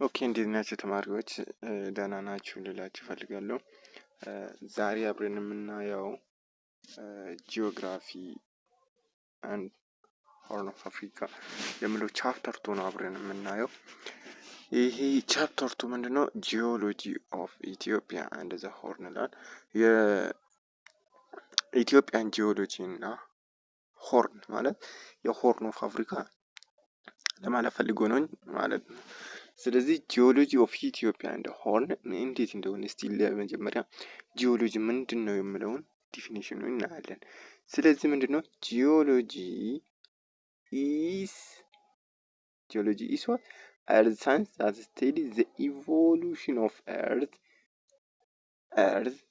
ኦኬ እንዴት ናችሁ ተማሪዎች? ደህና ናችሁ ልላችሁ እፈልጋለሁ። ዛሬ አብረን የምናየው ጂኦግራፊ አንድ ሆርን ኦፍ አፍሪካ የሚለው ቻፕተር 2 ነው አብረን የምናየው። ይሄ ቻፕተር 2 ምንድነው? ጂኦሎጂ ኦፍ ኢትዮጵያ አንድ ዘ ሆርን ይላል። የኢትዮጵያን ጂኦሎጂ እና ሆርን ማለት የሆርን ኦፍ አፍሪካ ለማለት ፈልጎ ነው ማለት ነው። ስለዚህ ጂኦሎጂ ኦፍ ኢትዮጵያ እንደ ሆርን እንዴት እንደሆነ እስቲ ለመጀመሪያ ጂኦሎጂ ምንድነው የሚለውን ዲፊኒሽኑ እናያለን። ስለዚህ ምንድነው ጂኦሎጂ ኢዝ what earth science that studies the evolution of earth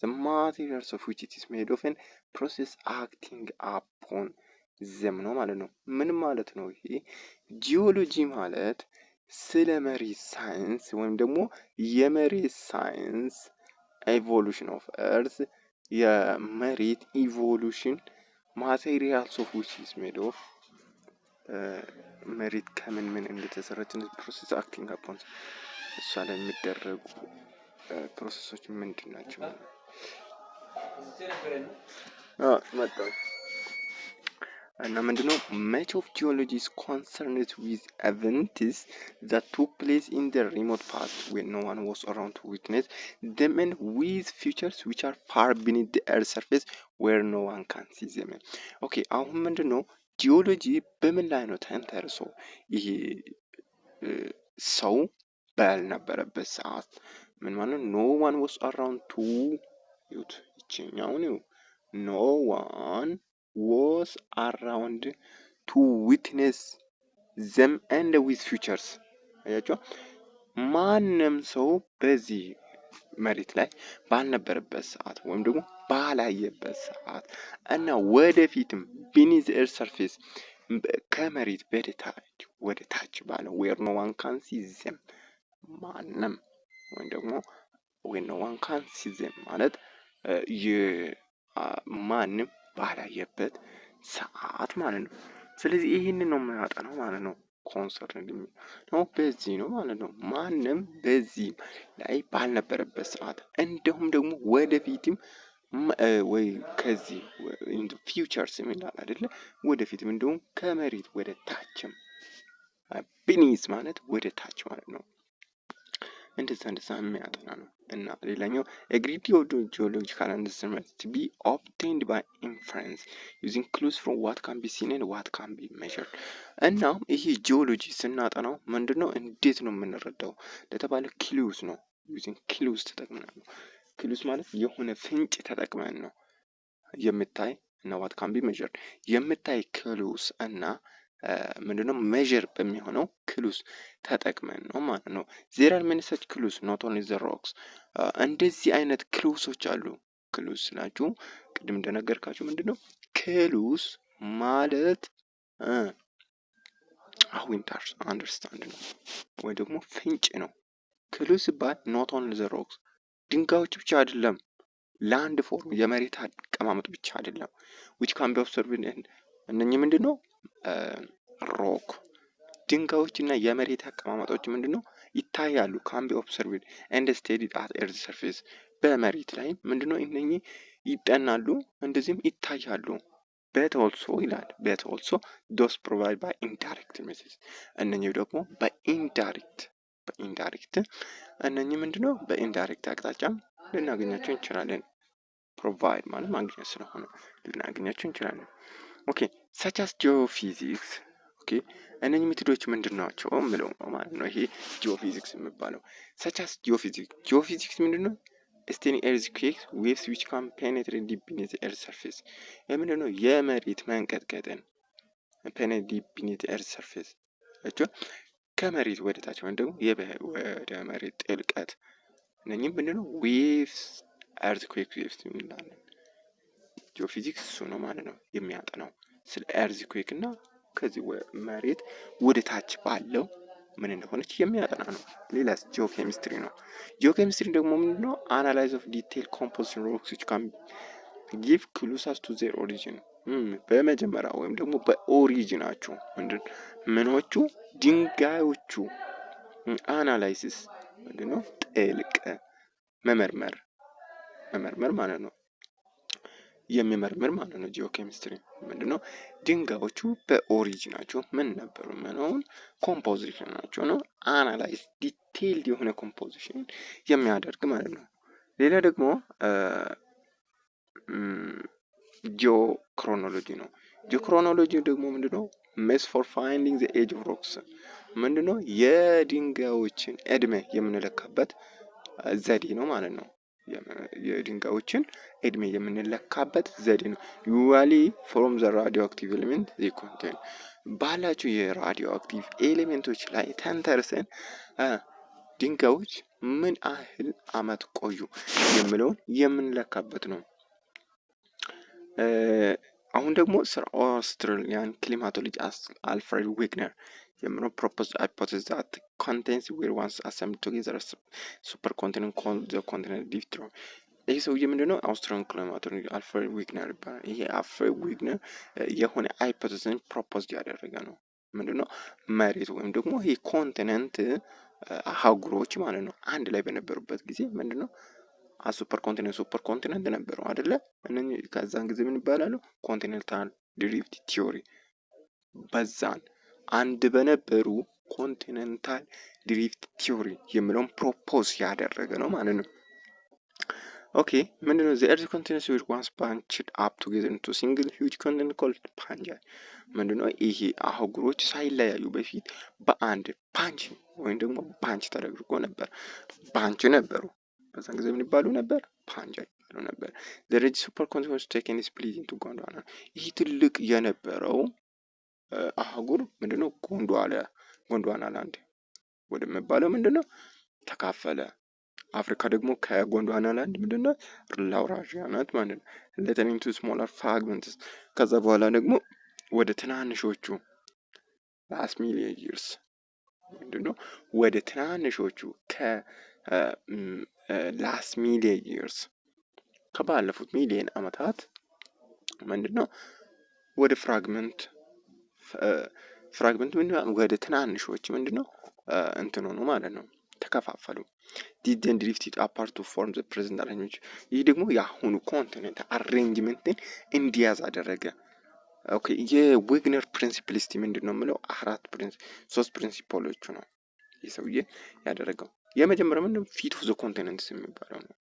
the materials of which it is made of and process acting upon them ነው ማለት ነው። ምን ማለት ነው ይሄ ጂኦሎጂ ማለት? ስለ መሬት ሳይንስ ወይም ደግሞ የመሬት ሳይንስ ኤቮሉሽን ኦፍ ኤርዝ የመሬት ኢቮሉሽን ማቴሪያልስ ኦፍ ዊች ኢዝ ሜድ ኦፍ መሬት ከምን ምን እንደተሰራች ፕሮሰስ አክቲንግ አፖን እሷ ላይ የሚደረጉ ፕሮሰሶች ምንድን ናቸው? እና ምንድነው much of geology is concerned with events that took place in the remote past when no one was around to witness them and with futures which are far beneath the earth's surface where no one can see them. Okay, አሁን ምንድነው ጂኦሎጂ በምን ላይ ነው ተንተርሶ ይሄ ሰው ባልነበረበት ሰዓት ምን ማለት no one was around to ይችኛው ነው no one was around to witness them and with futures አያችሁ ማንም ሰው በዚህ መሬት ላይ ባልነበረበት ሰዓት ወይም ደግሞ ባላየበት ሰዓት እና ወደፊትም beneath the earth surface ከመሬት ወደ ታች ባለው where no one can see them ማንም ወይም ደግሞ where no one can see them ማለት ማንም ባላየበት ሰዓት ማለት ነው። ስለዚህ ይሄንን ነው የምናጠናው ማለት ነው። ኮንሰርን ነው በዚህ ነው ማለት ነው። ማንም በዚህ ላይ ባልነበረበት ሰዓት እንደውም ደግሞ ወደፊትም ወይ ከዚህ ኢን ፊውቸርስ የሚላል አይደለ ወደፊትም እንደውም ከመሬት ወደ ታችም ቢኒዝ ማለት ወደ ታች ማለት ነው። እንደዛ የሚያጠና ነው። እና ሌላኛው agreed geological understanding to be obtained by inference using clues from what can be seen and what can be measured እና ይሄ ጂኦሎጂ ስናጠናው ምንድነው እንዴት ነው የምንረዳው ለተባለ ክሉስ ነው using clues ተጠቅመን ነው። ክሉስ ማለት የሆነ ፍንጭ ተጠቅመን ነው የምታይ እና what can be measured የምታይ ክሉስ እና ምንድነው ሜዠር በሚሆነው ክሉስ ተጠቅመን ነው ማለት ነው። there are many such clues not only the rocks እንደዚህ አይነት ክሉሶች አሉ። ክሉስ ናቸው ቅድም እንደነገርካችሁ ምንድነው ክሉስ ማለት ዊንተርስ አንደርስታንድ ነው ወይ ደግሞ ፍንጭ ነው። ክሉስ ባይ not only the rocks ድንጋዮች ብቻ አይደለም ላንድ ፎርም የመሬት አቀማመጥ ብቻ አይደለም which can be observed እነኚህ ምንድነው ሮክ ድንጋዮች እና የመሬት አቀማመጦች ምንድነው ይታያሉ can be observed and studied at earth surface በመሬት ላይ ምንድነው እነኚህ ይጠናሉ እንደዚህም ይታያሉ። but also ይላል but also those provided by indirect methods እነኚህ ደግሞ በኢንዳይሬክት እነኚህ ምንድነው በኢንዳይሬክት አቅጣጫም ልናገኛቸው እንችላለን። ፕሮቫይድ ማለት ማግኘት ስለሆነ ልናገኛቸው እንችላለን። ኦኬ such as geophysics ኦኬ እነኚህ ሜቶዶች ምንድናቸው ምለው ነው ማለት ነው። ይሄ ጂኦፊዚክስ የሚባለው such as geophysics ምንድነው studying earthquakes waves which can penetrate deep beneath the earth surface ምንድነው የመሬት መንቀጥቀጥን penetrate deep beneath the earth surface ከመሬት ወደ ታች ወይም ደግሞ ወደ መሬት ጥልቀት እነኚህ ምንድነው waves earthquake waves እንላለን። ጂኦፊዚክስ እሱ ነው ማለት ነው የሚያጠናው ስለ earthquake እና ከዚህ መሬት ወደ ታች ባለው ምን እንደሆነች የሚያጠና ነው። ሌላስ ጂኦኬሚስትሪ ነው። ጂኦኬሚስትሪ ደግሞ ምንድነው analyze of detailed composition rocks which can give clues as to their origin በመጀመሪያ ወይም ደግሞ በኦሪጂናቸው ምኖቹ ድንጋዮቹ አናላይሲስ ምንድነው? ጥልቅ መመርመር ማለት ነው። የሚመርምር ማለት ነው። ጂኦኬሚስትሪ ምንድነው? ድንጋዮቹ በኦሪጂናቸው ምን ነበሩ? ምንሆን ኮምፖዚሽን ናቸው ነው። አናላይዝ ዲቴይልድ የሆነ ኮምፖዚሽን የሚያደርግ ማለት ነው። ሌላ ደግሞ ጂኦክሮኖሎጂ ነው። ጂኦክሮኖሎጂ ደግሞ ምንድነው? ሜስ ፎር ፋይንዲንግ ዘ ኤጅ ኦፍ ሮክስ ምንድነው? የድንጋዮችን እድሜ የምንለካበት ዘዴ ነው ማለት ነው። የድንጋዮችን እድሜ የምንለካበት ዘዴ ነው። ዩዋሊ ፍሮም ዘ ራዲዮ አክቲቭ ኤሌመንት ዜ ኮንቴን ባላቸው የራዲዮ አክቲቭ ኤሌሜንቶች ላይ ተንተርሰን ድንጋዮች ምን ያህል አመት ቆዩ የሚለውን የምንለካበት ነው። አሁን ደግሞ ስለ አውስትራሊያን ክሊማቶሎጂስት አልፍሬድ ዊግነር የምነው ፕሮፖዝድ ሃይፖቴሲስ ዛት ኮንቲኔንትስ ዌር ዋንስ አሰምብልድ ቱጌዘር ሱፐር ኮንቲኔንት ኮልድ ዘ ኮንቲኔንት ዲፍትሮ። ይህ ሰውዬ ምንድነው? አውስትራሊያን ክሊማቶሎጂ አልፍሬድ ዊግነር ይባላል። ይሄ አልፍሬድ ዊግነር የሆነ ሃይፖቴሲስን ፕሮፖዝድ ያደረገ ነው። ምንድነው? መሬት ወይም ደግሞ ይሄ ኮንቲኔንት አህጉሮች ማለት ነው አንድ ላይ በነበሩበት ጊዜ ምንድነው? ሱፐር ኮንቲኔንት ነበረው አይደለ? እነኚህ ከዛን ጊዜ ምን ይባላሉ? ኮንቲኔንታል ድሪፍት ቲዮሪ በዛን አንድ በነበሩ ኮንቲኔንታል ድሪፍት ቲዮሪ የሚለውን ፕሮፖዝ ያደረገ ነው ማለት ነው። ኦኬ ምንድነው? the earth continents were once bunched up together into single huge continent called Pangaea ምንድነው? ይሄ አህጉሮች ሳይለያዩ በፊት በአንድ ፓንች ወይም ደግሞ ባንች ተደርጎ ነበር። ባንች ነበሩ። በዛን ጊዜ ምን ይባሉ ነበር? ፓንጃ ይባሉ ነበር። the ridge super continent was taken split into ጎንድዋና ይህ ትልቅ የነበረው አህጉር ምንድነው? ጎንድዋና ላንድ ወደሚባለው ምንድነው? ተካፈለ። አፍሪካ ደግሞ ከጎንድዋና ላንድ ምንድነው? ላውራዥያ ናት ማለት ነው። ለተን ኢንቱ ስሞላር ፍራግመንትስ ከዛ በኋላ ደግሞ ወደ ትናንሾቹ ላስት ሚሊየን ይርስ ምንድነው? ወደ ትናንሾቹ ላስት ሚሊየን ይርስ ከባለፉት ሚሊየን አመታት ምንድነው? ወደ ፍራግመንት ምንድነው? ወደ ትናንሾች ምንድነው? እንትን ሆኑ ማለት ነው። ተከፋፈሉ። ዲደን ድሪፍት አፓርት ቱ ፎርም ዘ ፕሬዘንት አሬንጅመንት ይህ ደግሞ የአሁኑ ኮንቲኔንት አሬንጅመንትን እንዲያዝ አደረገ። ኦኬ የዊግነር ፕሪንሲፕል እስቲ ምንድነው የምለው? ሶስት ፕሪንሲፕሎቹ ነው ይህ ሰውዬ ያደረገው። የመጀመሪያው ምንድነው? ፊት ኦፍ ዘ ኮንቲኔንትስ የሚባለው ነው።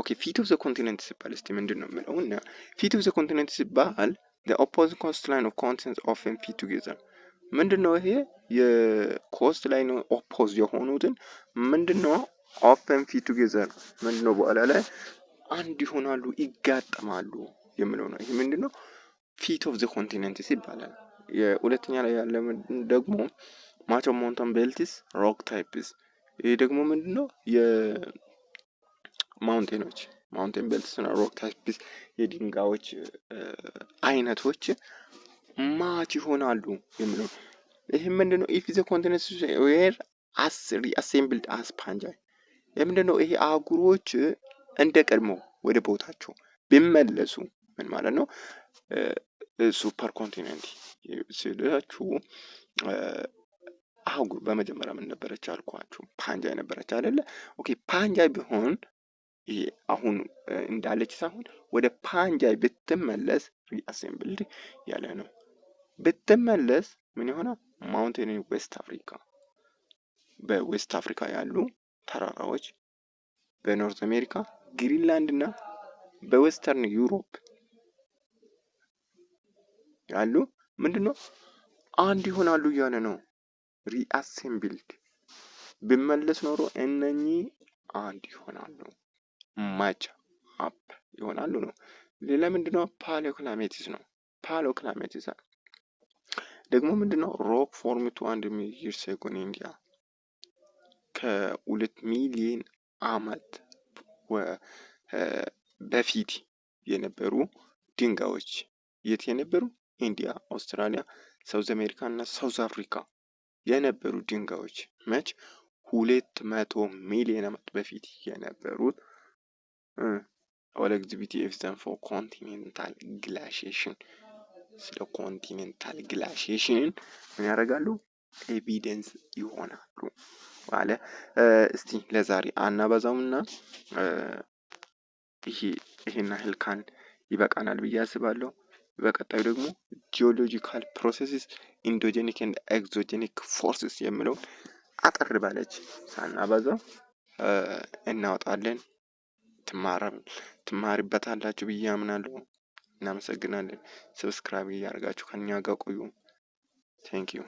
ኦኬ ፊት ኦፍ ዘ ኮንቲኔንት ሲባል እስቲ ምንድነው የምለው? እና ፊት ኦፍ ዘ ኮንቲኔንት ሲባል the opposing coastline of continents often fit together ምንድነው? ይሄ የኮስት ላይን ኦፖዝ የሆኑትን ምንድነው? often fit together ምንድነው? በኋላ ላይ አንድ ይሆናሉ፣ ይጋጠማሉ የሚለው ነው። ይሄ ምንድነው? ፊት ኦፍ ዘ ኮንቲኔንትስ ይባላል። የሁለተኛ ላይ ያለ ደግሞ ማች ኦፍ ማውንተን ቤልትስ ሮክ ታይፕስ ይሄ ደግሞ ምንድነው? ማውንቴን ቤልትስ እና ሮክ ታይፕስ የድንጋዮች አይነቶች ማች ይሆናሉ የሚለው። ይሄ ምንድነው? ኢፍ ዘ ኮንቲኔንትስ ዌር ሪአሴምብልድ አስ ፓንጃይ ምንድነው? ይሄ አህጉሮች እንደ ቀድሞ ወደ ቦታቸው ቢመለሱ ምን ማለት ነው? ሱፐር ኮንቲኔንት ስላችሁ አህጉር በመጀመሪያ ምን ነበረች አልኳችሁ? ፓንጃይ ነበረች አይደለ? ኦኬ ፓንጃይ ቢሆን ይሄ አሁን እንዳለች ሳይሆን ወደ ፓንጃይ ብትመለስ ሪአሴምብልድ ያለ ነው። ብትመለስ ምን ይሆናል? ማውንቴን ዌስት አፍሪካ በዌስት አፍሪካ ያሉ ተራራዎች በኖርዝ አሜሪካ ግሪንላንድ እና በዌስተርን ዩሮፕ ያሉ ምንድነው? አንድ ይሆናሉ እያለ ነው። ሪአሴምብልድ ቢመለስ ኖሮ እነኚህ አንድ ይሆናሉ፣ ማች አፕ ይሆናሉ ነው። ሌላ ምንድነው? ፓሊዮክላይሜቲስ ነው። ፓሊዮክላይሜቲስ ደግሞ ምንድነው? ሮክ ፎርም ቱ 1 ሚሊየን ይርስ አጎ ኢን ኢንዲያ ከ2 ሚሊየን አመት በፊት የነበሩ ድንጋዮች የት የነበሩ? ኢንዲያ፣ አውስትራሊያ፣ ሳውዝ አሜሪካ እና ሳውዝ አፍሪካ የነበሩ ድንጋዮች መች 200 ሚሊዮን አመት በፊት የነበሩት ኦል ኤግዚቢት ኤቪደንስ ፎር ኮንቲኔንታል ግላሺዬሽን ስለ ኮንቲኔንታል ግላሺዬሽን ምን ያደርጋሉ? ኤቪደንስ ይሆናሉ። አለ። እስቲ ለዛሬ አናበዛውምና ይሄን ያህል ካል ይበቃናል ብዬ አስባለሁ። በቀጣዩ ደግሞ ጂኦሎጂካል ፕሮሰስስ ኢንዶጀኒክ ኤንድ ኤግዞጀኒክ ፎርስስ የሚለው አጠር ባለች ሳናበዛው እናወጣለን። ትማሪበታላችሁ ብዬ አምናለሁ። እናመሰግናለን። ሰብስክራይብ እያደረጋችሁ ከኛ ጋር ቆዩ። ቴንክ ዩ